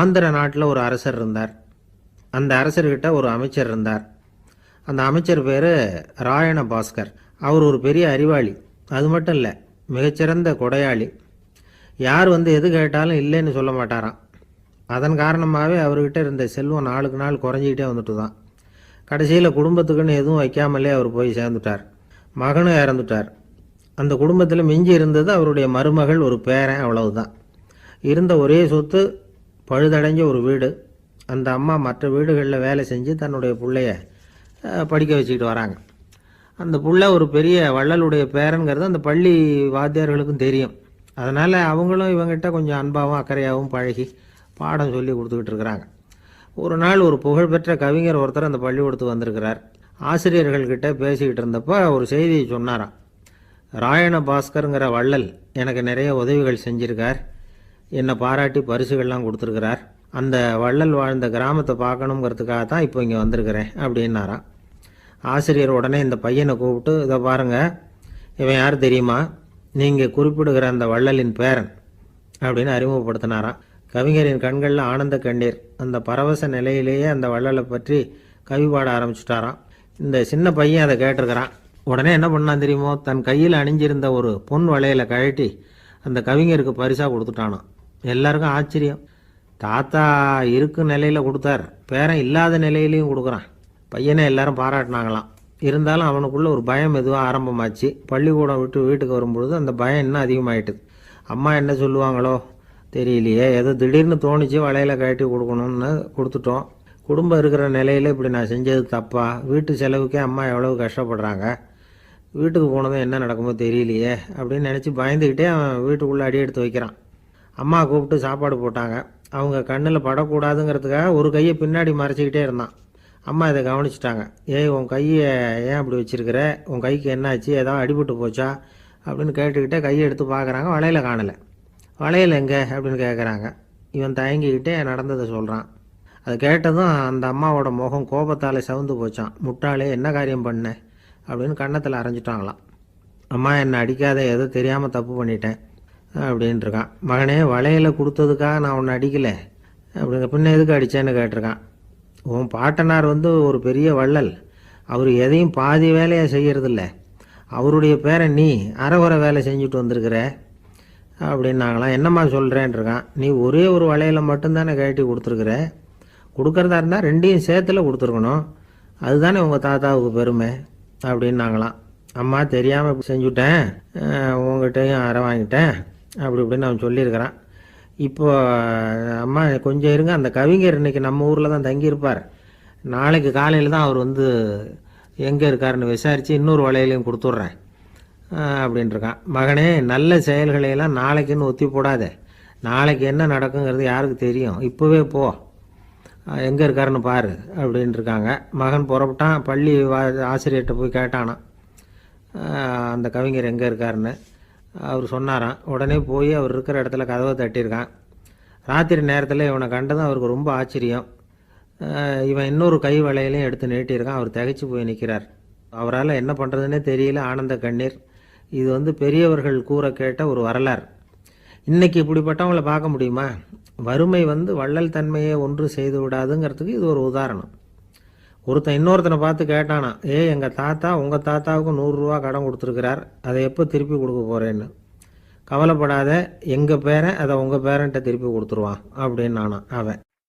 ஆந்திர நாட்டில் ஒரு அரசர் இருந்தார். அந்த அரசர்கிட்ட ஒரு அமைச்சர் இருந்தார். அந்த அமைச்சர் பேர் ராயண பாஸ்கர். அவர் ஒரு பெரிய அறிவாளி. அது மட்டும் இல்லை, மிகச்சிறந்த கொடையாளி. யார் எது கேட்டாலும் இல்லைன்னு சொல்ல மாட்டாராம். அதன் காரணமாகவே அவர்கிட்ட இருந்த செல்வம் நாளுக்கு நாள் குறைஞ்சிக்கிட்டே வந்துட்டு தான். கடைசியில் குடும்பத்துக்குன்னு எதுவும் வைக்காமலே அவர் போய் சேர்ந்துட்டார். மகனும் இறந்துட்டார். அந்த குடும்பத்தில் மிஞ்சி இருந்தது அவருடைய மருமகள், ஒரு பேரன், அவ்வளவுதான். இருந்த ஒரே சொத்து பழுதடைஞ்ச ஒரு வீடு. அந்த அம்மா மற்ற வீடுகளில் வேலை செஞ்சு தன்னுடைய பிள்ளைய படிக்க வச்சுக்கிட்டு வராங்க. அந்த புள்ள ஒரு பெரிய வள்ளலுடைய பேரன்கிறது அந்த பள்ளி வாத்தியார்களுக்கும் தெரியும். அதனால் அவங்களும் இவங்ககிட்ட கொஞ்சம் அன்பாகவும் அக்கறையாகவும் பழகி பாடம் சொல்லி கொடுத்துக்கிட்டு இருக்கிறாங்க. ஒரு நாள் ஒரு புகழ்பெற்ற கவிஞர் ஒருத்தர் அந்த பள்ளிக்கூடத்துக்கு வந்திருக்கிறார். ஆசிரியர்கள்கிட்ட பேசிக்கிட்டு இருந்தப்போ ஒரு செய்தியை சொன்னாராம். ராயண பாஸ்கருங்கிற வள்ளல் எனக்கு நிறைய உதவிகள் செஞ்சுருக்கார், என்னை பாராட்டி பரிசுகள்லாம் கொடுத்துருக்கிறார். அந்த வள்ளல் வாழ்ந்த கிராமத்தை பார்க்கணுங்கிறதுக்காக தான் இப்போ இங்கே வந்திருக்கிறேன் அப்படின்னாராம். ஆசிரியர் உடனே இந்த பையனை கூப்பிட்டு, இதை பாருங்கள், இவன் யார் தெரியுமா, நீங்கள் குறிப்பிடுகிற அந்த வள்ளலின் பேரன் அப்படின்னு அறிமுகப்படுத்தினாராம். கவிஞரின் கண்களில் ஆனந்த கண்ணீர். அந்த பரவச நிலையிலேயே அந்த வள்ளலை பற்றி கவி பாட ஆரம்பிச்சுட்டாராம். இந்த சின்ன பையன் அதை கேட்டிருக்கிறான். உடனே என்ன பண்ணான் தெரியுமோ, தன் கையில் அணிஞ்சிருந்த ஒரு பொன் வளையலை கழட்டி அந்த கவிஞருக்கு பரிசாக கொடுத்துட்டானான். எல்லாருக்கும் ஆச்சரியம். தாத்தா இருக்கும் நிலையில் கொடுத்தார், பேரன் இல்லாத நிலையிலையும் கொடுக்குறான். பையனை எல்லாரும் பாராட்டினாங்களாம். இருந்தாலும் அவனுக்குள்ளே ஒரு பயம் எதுவும் ஆரம்பமாச்சு. பள்ளிக்கூடம் விட்டு வீட்டுக்கு வரும்பொழுது அந்த பயம் இன்னும் அதிகமாயிட்டுது. அம்மா என்ன சொல்லுவாங்களோ தெரியலையே, ஏதோ திடீர்னு தோணிச்சு வளையலை கழட்டி கொடுக்கணும்னு கொடுத்துட்டோம். குடும்பம் இருக்கிற நிலையில் இப்படி நான் செஞ்சது தப்பா, வீட்டு செலவுக்கே அம்மா எவ்வளவு கஷ்டப்படுறாங்க, வீட்டுக்கு போனதும் என்ன நடக்குமோ தெரியலையே அப்படின்னு நினச்சி பயந்துக்கிட்டே அவன் வீட்டுக்குள்ளே அடி எடுத்து வைக்கிறான். அம்மா கூப்பிட்டு சாப்பாடு போட்டாங்க. அவங்க கண்ணில் படக்கூடாதுங்கிறதுக்காக ஒரு கையை பின்னாடி மறைச்சிக்கிட்டே இருந்தான். அம்மா இதை கவனிச்சிட்டாங்க. ஏய், உன் கையை ஏன் அப்படி வச்சிருக்கிற, உன் கைக்கு என்னாச்சு, ஏதாவது அடிபட்டு போச்சா அப்படின்னு கேட்டுக்கிட்டே கையை எடுத்து பார்க்குறாங்க. வளையல காணலை. வளையல் எங்கே அப்படின்னு கேட்குறாங்க. இவன் தயங்கிக்கிட்டே நடந்ததை சொல்கிறான். அதை கேட்டதும் அந்த அம்மாவோட முகம் கோபத்தால் சவுந்து போச்சான். முட்டாளே, என்ன காரியம் பண்ண அப்படின்னு கன்னத்தில் அரைஞ்சிட்டாங்களாம். அம்மா, என்னை அடிக்காத, ஏதோ தெரியாமல் தப்பு பண்ணிட்டேன் அப்படின்ட்டுருக்கான். மகனே, வளையலை கொடுத்ததுக்காக நான் உன்னை அடிக்கலை அப்படிங்க, பின்ன எதுக்கு அடித்தேன்னு கேட்டிருக்கான். உன் பாட்டனார் ஒரு பெரிய வள்ளல், அவர் எதையும் பாதி வேலையை செய்கிறதில்ல, அவருடைய பேரை நீ அரைகுறை வேலை செஞ்சுட்டு வந்திருக்கிற அப்படின்னாங்களாம். என்னம்மா சொல்கிறேன்ருக்கான். நீ ஒரே ஒரு வளையலை மட்டும்தானே கழட்டி கொடுத்துருக்குற, கொடுக்குறதா இருந்தால் ரெண்டையும் சேர்த்துல கொடுத்துருக்கணும், அதுதானே உங்கள் தாத்தாவுக்கு பெருமை அப்படின்னாங்களாம். அம்மா, தெரியாமல் செஞ்சுட்டேன், உங்கள்கிட்டையும் அரை வாங்கிட்டேன் அப்படி இப்படின்னு அவன் சொல்லியிருக்கிறான். இப்போ அம்மா கொஞ்சம் இருங்க, அந்த கவிஞர் இன்றைக்கி நம்ம ஊரில் தான் தங்கியிருப்பார், நாளைக்கு காலையில் தான் அவர் எங்கே இருக்காருன்னு விசாரித்து இன்னொரு வளையலையும் கொடுத்துட்றேன் அப்படின்ட்டுருக்கான். மகனே, நல்ல செயல்களையெல்லாம் நாளைக்குன்னு ஒத்தி போடாத, நாளைக்கு என்ன நடக்குங்கிறது யாருக்கு தெரியும், இப்போவே போ, எங்கே இருக்காருன்னு பாரு அப்படின்ட்டுருக்காங்க. மகன் புறப்பட்டான். பள்ளி ஆசிரியர்கிட்ட போய் கேட்டானான் அந்த கவிஞர் எங்கே இருக்காருன்னு. அவர் சொன்னாராம். உடனே போய் அவர் இருக்கிற இடத்துல கதவை தட்டியிருக்கான். ராத்திரி நேரத்தில் இவனை கண்டதும் அவருக்கு ரொம்ப ஆச்சரியம். இவன் இன்னொரு கை வளையலையும் எடுத்து நீட்டியிருக்கான். அவர் திகைச்சு போய் நிற்கிறார். அவரால் என்ன பண்ணுறதுன்னே தெரியல. ஆனந்த கண்ணீர். இது பெரியவர்கள் கூற கேட்ட ஒரு வரலாறு. இன்றைக்கி இப்படிப்பட்டவங்களை பார்க்க முடியுமா? வறுமை வள்ளல் தன்மையை ஒன்று செய்து விடாதுங்கிறதுக்கு இது ஒரு உதாரணம். ஒருத்தன் இன்னொருத்தனை பார்த்து கேட்டானா, எங்கள் தாத்தா உங்கள் தாத்தாவுக்கு 100 ரூபா கடன் கொடுத்துருக்கிறார், அதை எப்போ திருப்பி கொடுக்க போகிறேன்னு. கவலைப்படாத, எங்கள் பேரன் அதை உங்கள் பேரன்ட்ட திருப்பி கொடுத்துருவான் அப்படின்னு அவன்.